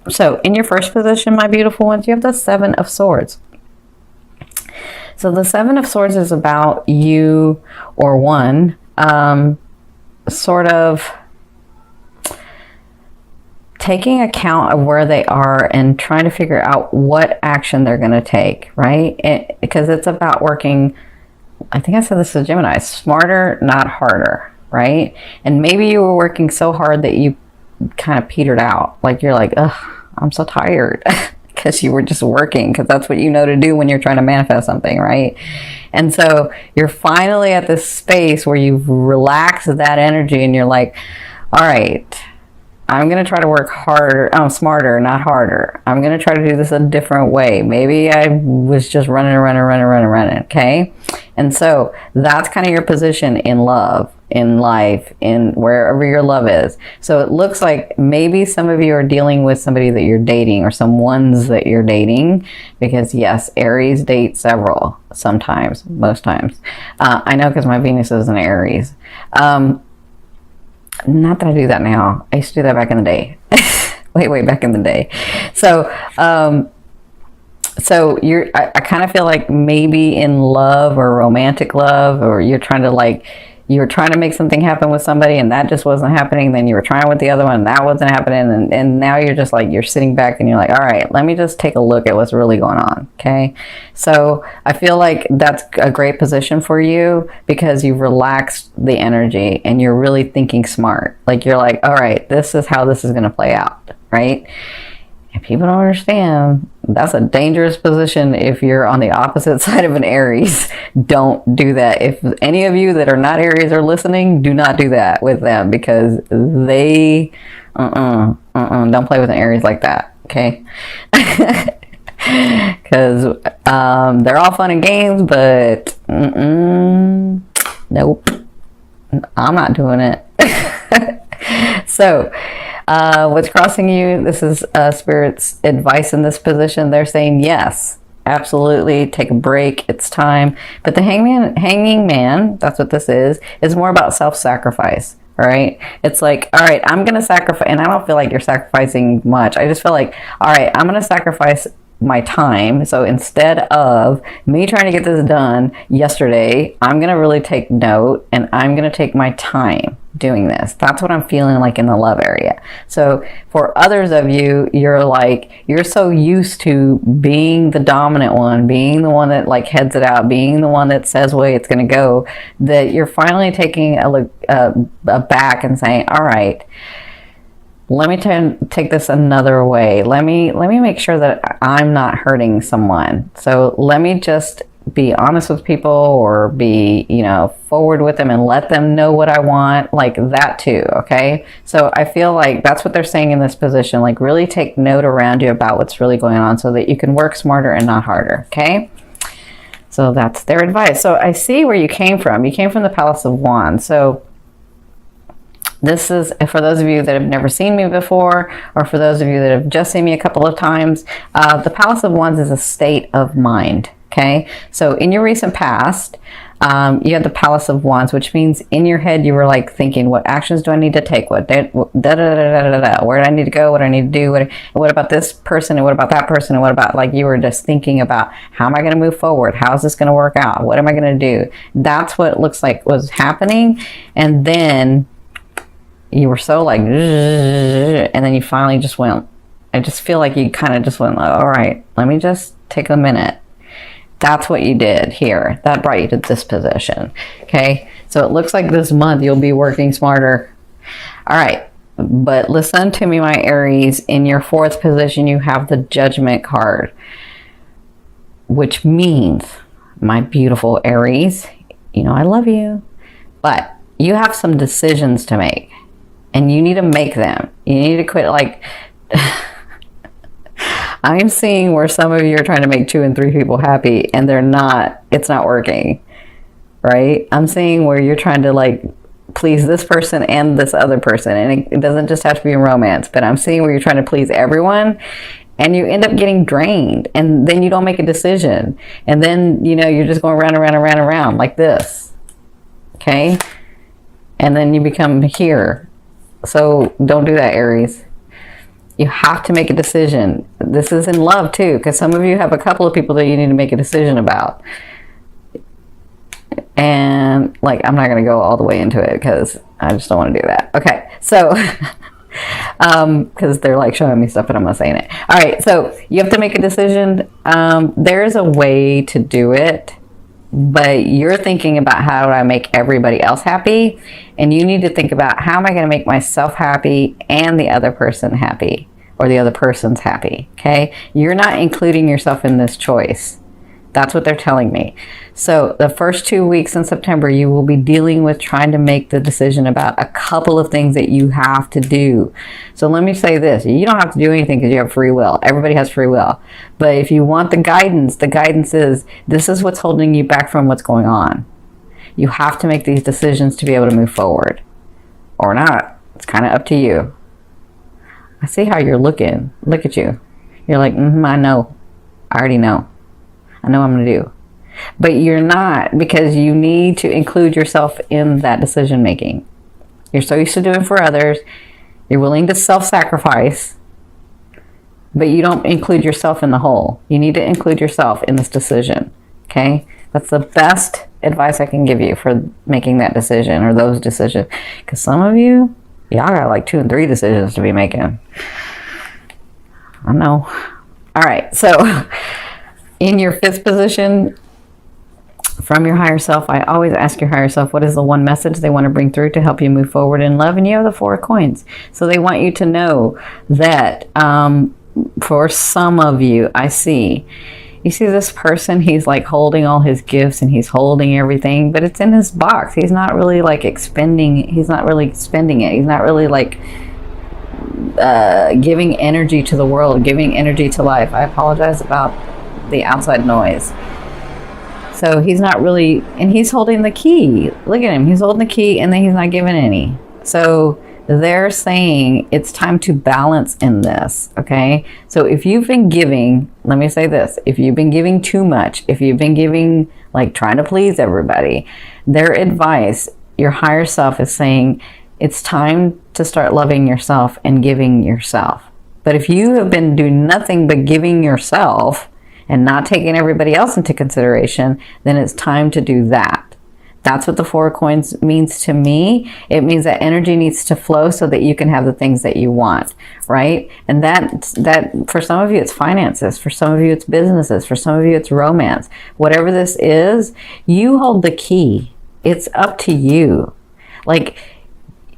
So in your first position, my beautiful ones, you have the Seven of Swords. So the Seven of Swords is about you or one sort of taking account of where they are and trying to figure out what action they're going to take, right? Because it's about working, I think I said this to Gemini, smarter, not harder, right? And maybe you were working so hard that you kind of petered out. Like you're like, ugh, I'm so tired. Because you were just working, because that's what you know to do when you're trying to manifest something, right? And so you're finally at this space where you've relaxed that energy and you're like, all right, I'm going to try to work harder, smarter, not harder. I'm going to try to do this a different way. Maybe I was just running, okay? And so that's kind of your position in love, in life, in wherever your love is. So it looks like maybe some of you are dealing with somebody that you're dating or some ones that you're dating, because yes, Aries dates several, sometimes, most times. I know because my Venus is in Aries. Not that I do that now. I used to do that back in the day. way back in the day. So, I kind of feel like maybe in love or romantic love, or you're trying to make something happen with somebody and that just wasn't happening. Then you were trying with the other one and that wasn't happening. And now you're just like, you're sitting back and you're like, all right, let me just take a look at what's really going on. Okay. So I feel like that's a great position for you because you've relaxed the energy and you're really thinking smart. Like you're like, all right, this is how this is going to play out. Right. And people don't understand. That's a dangerous position if you're on the opposite side of an Aries. Don't do that. If any of you that are not Aries are listening, do not do that with them because they, don't play with an Aries like that, okay? Because they're all fun and games, but nope, I'm not doing it. So, what's crossing you, this is Spirit's advice in this position. They're saying, yes, absolutely, take a break, it's time. But the hanging man, that's what this is more about self-sacrifice, right? It's like, all right, I'm going to sacrifice, and I don't feel like you're sacrificing much. I just feel like, all right, I'm going to sacrifice my time. So instead of me trying to get this done yesterday, I'm going to really take note and I'm going to take my time doing this. That's what I'm feeling like in the love area. So for others of you, you're like, you're so used to being the dominant one, being the one that like heads it out, being the one that says way it's going to go, that you're finally taking a look back and saying, all right, let me take this another way. Let me make sure that I'm not hurting someone. So let me just be honest with people or be, forward with them and let them know what I want, like that too, okay? So I feel like that's what they're saying in this position, like really take note around you about what's really going on so that you can work smarter and not harder, okay? So that's their advice. So I see where you came from. You came from the Palace of Wands. So this is for those of you that have never seen me before, or for those of you that have just seen me a couple of times. The Palace of Wands is a state of mind. Okay, so in your recent past, you had the Palace of Wands, which means in your head you were like thinking, what actions do I need to take? Where do I need to go? What do I need to do? What about this person? And what about that person? And what about, like, you were just thinking about, how am I going to move forward? How is this going to work out? What am I going to do? That's what it looks like was happening. And then you were so like, and then you finally just went, I just feel like you kind of just went, all right, let me just take a minute. That's what you did here. That brought you to this position. Okay. So it looks like this month you'll be working smarter. All right. But listen to me, my Aries. In your fourth position, you have the Judgment card, which means, my beautiful Aries, I love you, but you have some decisions to make and you need to make them. You need to quit like... I'm seeing where some of you are trying to make 2 and 3 people happy and they're not, it's not working, right? I'm seeing where you're trying to like please this person and this other person, and it doesn't just have to be in romance, but I'm seeing where you're trying to please everyone and you end up getting drained and then you don't make a decision. And then, you're just going round and round and round and round like this, okay? And then you become here. So don't do that, Aries. You have to make a decision. This is in love too, because some of you have a couple of people that you need to make a decision about. And like, I'm not going to go all the way into it because I just don't want to do that. Okay, so because they're like showing me stuff and I'm not saying it. All right, so you have to make a decision. There's a way to do it, but you're thinking about how do I make everybody else happy, and you need to think about how am I going to make myself happy and the other person happy, or the other person's happy. Okay, you're not including yourself in this choice. That's what they're telling me. So the first 2 weeks in September, you will be dealing with trying to make the decision about a couple of things that you have to do. So let me say this. You don't have to do anything because you have free will. Everybody has free will. But if you want the guidance is this is what's holding you back from what's going on. You have to make these decisions to be able to move forward. Or not. It's kind of up to you. I see how you're looking. Look at you. You're like, I know. I already know. I know what I'm going to do. But you're not, because you need to include yourself in that decision making. You're so used to doing for others. You're willing to self-sacrifice, but you don't include yourself in the whole. You need to include yourself in this decision. Okay? That's the best advice I can give you for making that decision or those decisions. Because some of you, y'all got like 2 and 3 decisions to be making. I know. All right. So in your 5th position, from your higher self, I always ask your higher self, what is the one message they want to bring through to help you move forward in love? And you have the 4 of coins. So they want you to know that for some of you, you see this person, he's like holding all his gifts and he's holding everything, but it's in his box. He's not really like expending, he's not really spending it. He's not really like giving energy to the world, giving energy to life. I apologize about the outside noise. So he's not really, and he's holding the key. Look at him. He's holding the key and then he's not giving any. So they're saying it's time to balance in this, okay? So if you've been giving, let me say this, if you've been giving too much, if you've been giving, like trying to please everybody, their advice, your higher self is saying it's time to start loving yourself and giving yourself. But if you have been doing nothing but giving yourself and not taking everybody else into consideration, then it's time to do that. That's what the 4 of coins means to me. It means that energy needs to flow so that you can have the things that you want, right? And that for some of you, it's finances. For some of you, it's businesses. For some of you, it's romance. Whatever this is, you hold the key. It's up to you. Like,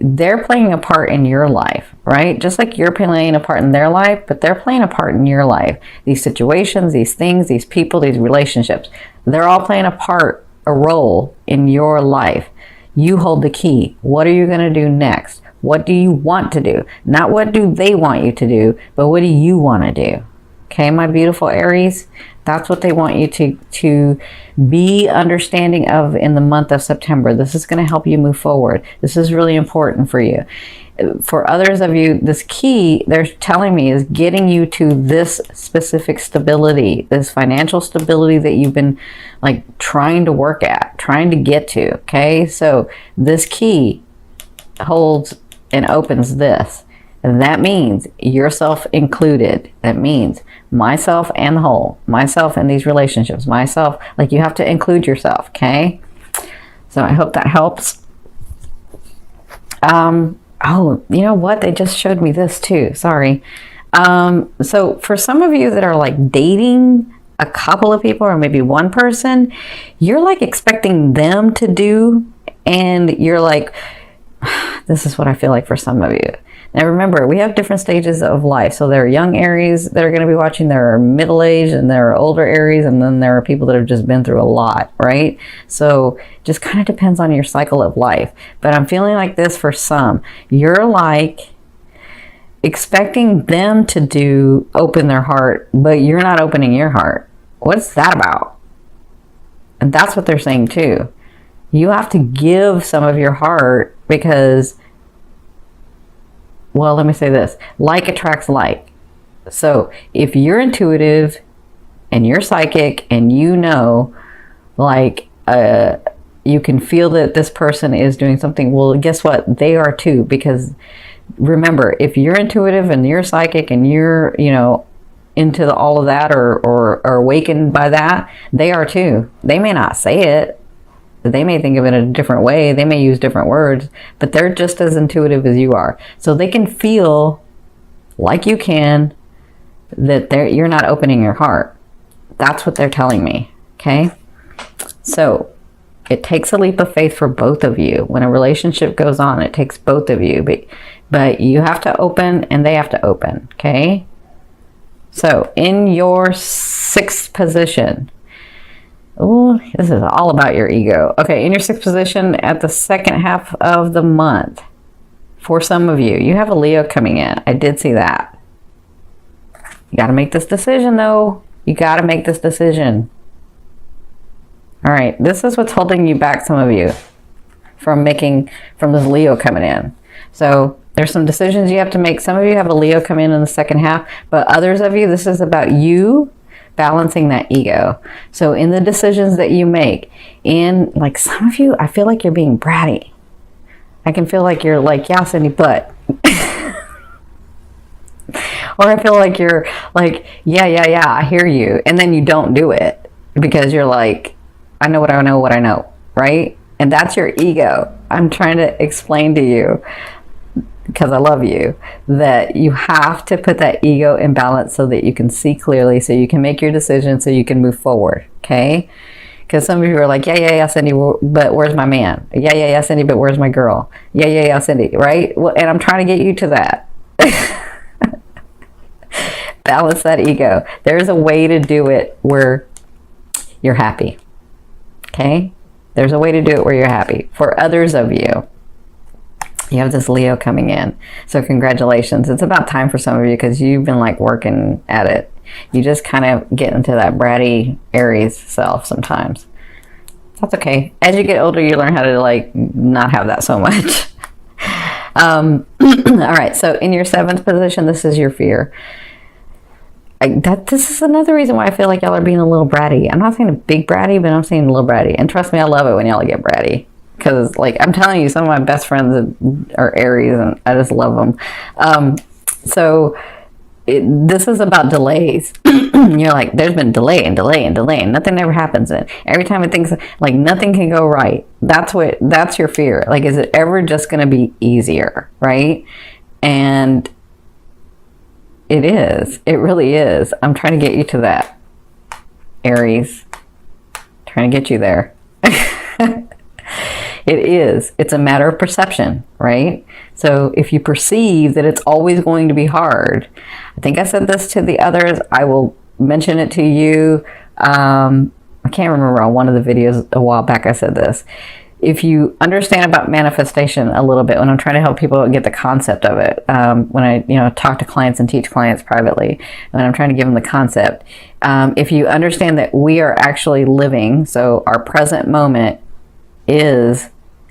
they're playing a part in your life, right? Just like you're playing a part in their life, but they're playing a part in your life. These situations, these things, these people, these relationships, they're all playing a role in your life. You hold the key. What are you going to do next? What do you want to do? Not what do they want you to do, but what do you want to do? Okay, my beautiful Aries, that's what they want you to be understanding of in the month of September. This is going to help you move forward. This is really important for you. For others of you, this key, they're telling me, is getting you to this specific stability, this financial stability that you've been like trying to work at, trying to get to. Okay, so this key holds and opens this. And that means yourself included. That means myself and the whole. Myself in these relationships. Myself, like you have to include yourself, okay? So I hope that helps. Oh, you know what? They just showed me this too. Sorry. So for some of you that are like dating a couple of people or maybe one person, you're like expecting them to do, and you're like, this is what I feel like for some of you. Now remember, we have different stages of life. So there are young Aries that are going to be watching, there are middle-aged, and there are older Aries, and then there are people that have just been through a lot, right? So just kind of depends on your cycle of life. But I'm feeling like this for some. You're like expecting them to open their heart, but you're not opening your heart. What's that about? And that's what they're saying too. You have to give some of your heart because, well, let me say this. Like attracts like. So if you're intuitive and you're psychic and you know, like, you can feel that this person is doing something, well, guess what? They are too, because remember, if you're intuitive and you're psychic and you're, you know, into all of that or awakened by that, they are too. They may not say it. They may think of it in a different way. They may use different words, but they're just as intuitive as you are. So they can feel like you can, that you're not opening your heart. That's what they're telling me, okay? So it takes a leap of faith for both of you. When a relationship goes on, it takes both of you. But you have to open and they have to open, okay? So in your 6th position, oh, this is all about your ego. Okay, in your 6th position at the second half of the month, for some of you, you have a Leo coming in. I did see that. You got to make this decision, though. You got to make this decision. All right, this is what's holding you back, some of you, from this Leo coming in. So there's some decisions you have to make. Some of you have a Leo come in the second half, but others of you, this is about you balancing that ego. So in the decisions that you make, like some of you, I feel like you're being bratty. I can feel like you're like, yeah, Cindy, but. Or I feel like you're like, yeah, I hear you. And then you don't do it because you're like, I know what I know, right? And that's your ego. I'm trying to explain to you, because I love you, that you have to put that ego in balance so that you can see clearly, so you can make your decision, so you can move forward, okay? Because some of you are like, yeah, Cindy, but where's my man? Yeah, Cindy, but where's my girl? Yeah, Cindy, right? Well, and I'm trying to get you to that. Balance that ego. There's a way to do it where you're happy, okay? There's a way to do it where you're happy. For others of you, you have this Leo coming in. So congratulations. It's about time for some of you because you've been like working at it. You just kind of get into that bratty Aries self sometimes. That's okay. As you get older, you learn how to like not have that so much. All right. So in your 7th position, this is your fear. This is another reason why I feel like y'all are being a little bratty. I'm not saying a big bratty, but I'm saying a little bratty. And trust me, I love it when y'all get bratty. Because, like, I'm telling you, some of my best friends are Aries, and I just love them. This is about delays. You're like, there's been delay and nothing ever happens. And every time it thinks, like, nothing can go right. That's your fear. Like, is it ever just going to be easier, right? And it is. It really is. I'm trying to get you to that, Aries. Trying to get you there. It is. It's a matter of perception, right? So if you perceive that it's always going to be hard, I think I said this to the others. I will mention it to you. I can't remember on one of the videos a while back I said this. If you understand about manifestation a little bit, when I'm trying to help people get the concept of it, when I talk to clients and teach clients privately, when I'm trying to give them the concept, if you understand that we are actually living, so our present moment is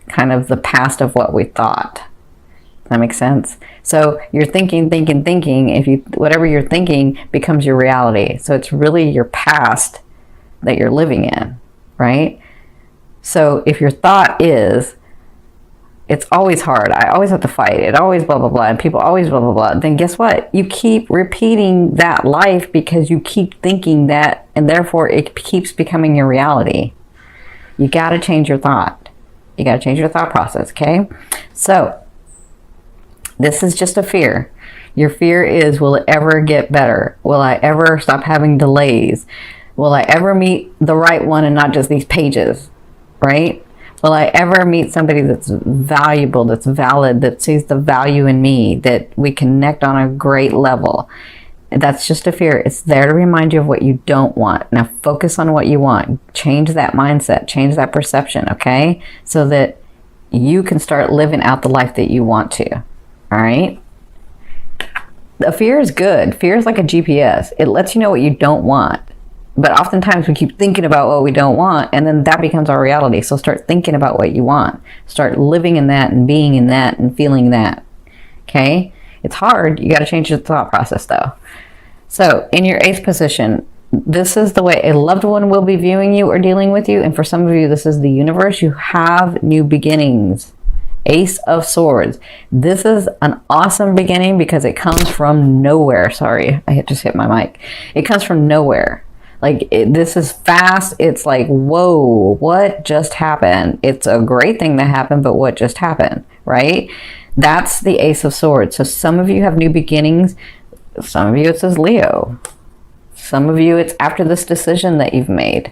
kind of the past of what we thought. Does that make sense? So you're thinking. Whatever you're thinking becomes your reality. So it's really your past that you're living in, right? So if your thought is, it's always hard, I always have to fight, it always blah, blah, blah, and people always blah, blah, blah, then guess what? You keep repeating that life because you keep thinking that, and therefore it keeps becoming your reality. You got to change your thought. You got to change your thought process, okay? So this is just a fear. Your fear is, will it ever get better? Will I ever stop having delays? Will I ever meet the right one and not just these pages, right? Will I ever meet somebody that's valuable, that's valid, that sees the value in me, that we connect on a great level? That's just a fear. It's there to remind you of what you don't want. Now focus on what you want. Change that mindset. Change that perception, okay? So that you can start living out the life that you want to, all right? The fear is good. Fear is like a GPS. It lets you know what you don't want. But oftentimes we keep thinking about what we don't want, and then that becomes our reality. So start thinking about what you want. Start living in that and being in that and feeling that, okay? It's hard. You got to change your thought process, though. So in your 8th position, this is the way a loved one will be viewing you or dealing with you. And for some of you, this is the universe. You have new beginnings. Ace of Swords. This is an awesome beginning because it comes from nowhere. Sorry, I just hit my mic. It comes from nowhere. Like, this is fast. It's like, whoa, what just happened? It's a great thing that happened, but what just happened, right? That's the Ace of Swords. So some of you have new beginnings. Some of you, it says Leo. Some of you, it's after this decision that you've made,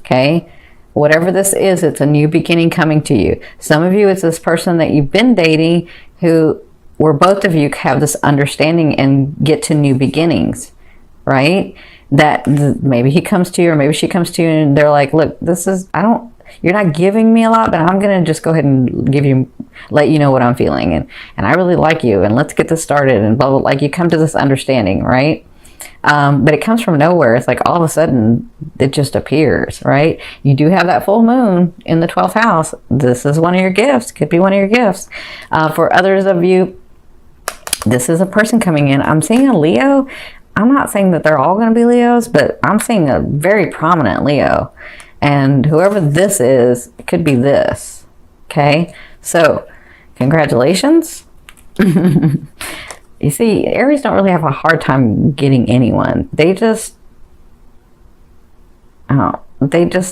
okay? Whatever this is, it's a new beginning coming to you. Some of you, it's this person that you've been dating where both of you have this understanding and get to new beginnings, right? That maybe he comes to you or maybe she comes to you and they're like, look, you're not giving me a lot, but I'm going to just go ahead and let you know what I'm feeling. And I really like you, and let's get this started, and blah, blah, like you come to this understanding, right? But it comes from nowhere. It's like all of a sudden it just appears, right? You do have that full moon in the 12th house. This is one of your gifts. Could be one of your gifts. For others of you, this is a person coming in. I'm seeing a Leo. I'm not saying that they're all going to be Leos, but I'm seeing a very prominent Leo. And whoever this is, it could be this. Okay? So, congratulations. You see, Aries don't really have a hard time getting anyone. They just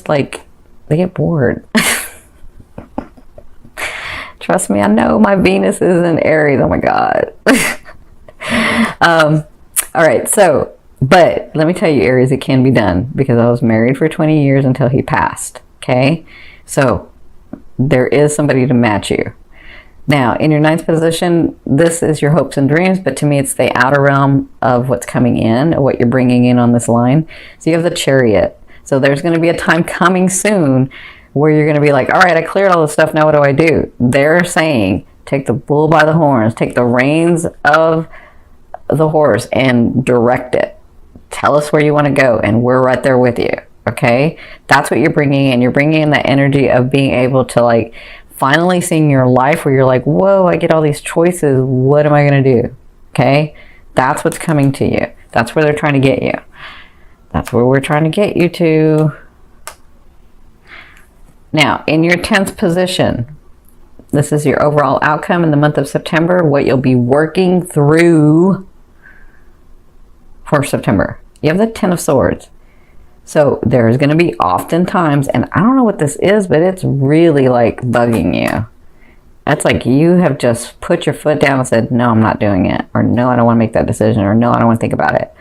like, they get bored. Trust me, I know my Venus is in Aries. Oh my God. All right, so, but let me tell you, Aries, it can be done because I was married for 20 years until he passed, okay? So, there is somebody to match you. Now, in your 9th position, this is your hopes and dreams, but to me, it's the outer realm of what's coming in, or what you're bringing in on this line. So, you have the Chariot. So, there's going to be a time coming soon where you're going to be like, all right, I cleared all this stuff, now what do I do? They're saying, take the bull by the horns, take the reins of the horse and direct it. Tell us where you want to go, and we're right there with you, okay? That's what you're bringing in. You're bringing in that energy of being able to, like, finally seeing your life where you're like, whoa, I get all these choices. What am I going to do? Okay? That's what's coming to you. That's where they're trying to get you. That's where we're trying to get you to. Now, in your 10th position, this is your overall outcome in the month of September, what you'll be working through for September. You have the 10 of Swords. So there's going to be often times, and I don't know what this is, but it's really like bugging you. That's like you have just put your foot down and said, no, I'm not doing it. Or no, I don't want to make that decision. Or no, I don't want to think about it.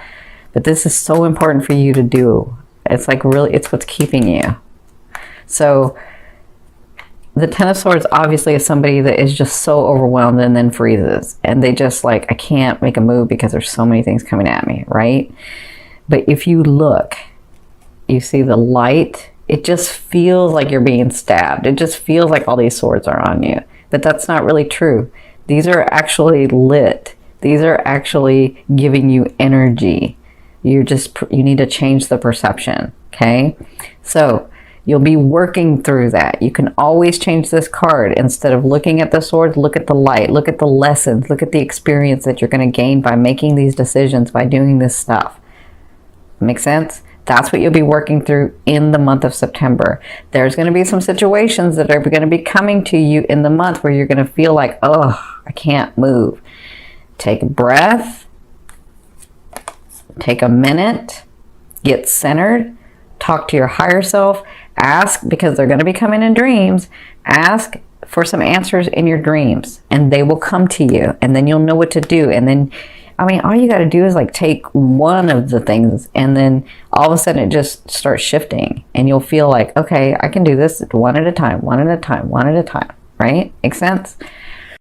But this is so important for you to do. It's like really, it's what's keeping you. So the 10 of Swords obviously is somebody that is just so overwhelmed and then freezes. And they just like, I can't make a move because there's so many things coming at me, right? But if you look, you see the light, it just feels like you're being stabbed. It just feels like all these swords are on you. But that's not really true. These are actually lit. These are actually giving you energy. You need to change the perception, okay? So you'll be working through that. You can always change this card. Instead of looking at the swords, look at the light, look at the lessons, look at the experience that you're going to gain by making these decisions, by doing this stuff. Make sense? That's what you'll be working through in the month of September. There's going to be some situations that are going to be coming to you in the month where you're going to feel like, oh, I can't move. Take a breath. Take a minute. Get centered. Talk to your higher self. Ask, because they're going to be coming in dreams. Ask for some answers in your dreams, and they will come to you, and then you'll know what to do. And then, I mean, all you got to do is like take one of the things, and then all of a sudden it just starts shifting, and you'll feel like, okay, I can do this one at a time, one at a time, one at a time, right? Make sense?